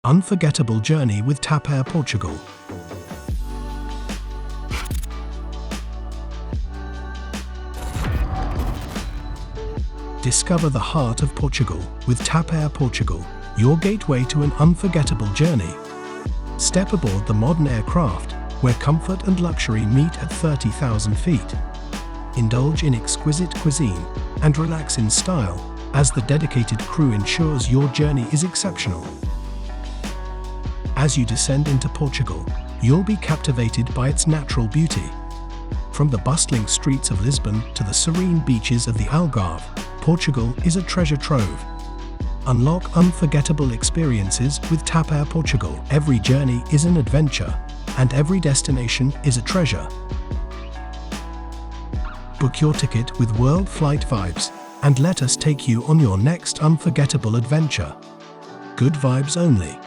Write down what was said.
Unforgettable journey with TAP Air Portugal. Discover the heart of Portugal with TAP Air Portugal, your gateway to an unforgettable journey. Step aboard the modern aircraft, where comfort and luxury meet at 30,000 feet. Indulge in exquisite cuisine and relax in style, as the dedicated crew ensures your journey is exceptional. As you descend into Portugal, you'll be captivated by its natural beauty. From the bustling streets of Lisbon to the serene beaches of the Algarve, Portugal is a treasure trove. Unlock unforgettable experiences with TAP Air Portugal. Every journey is an adventure, and every destination is a treasure. Book your ticket with World Flight Vibes, and let us take you on your next unforgettable adventure. Good vibes only.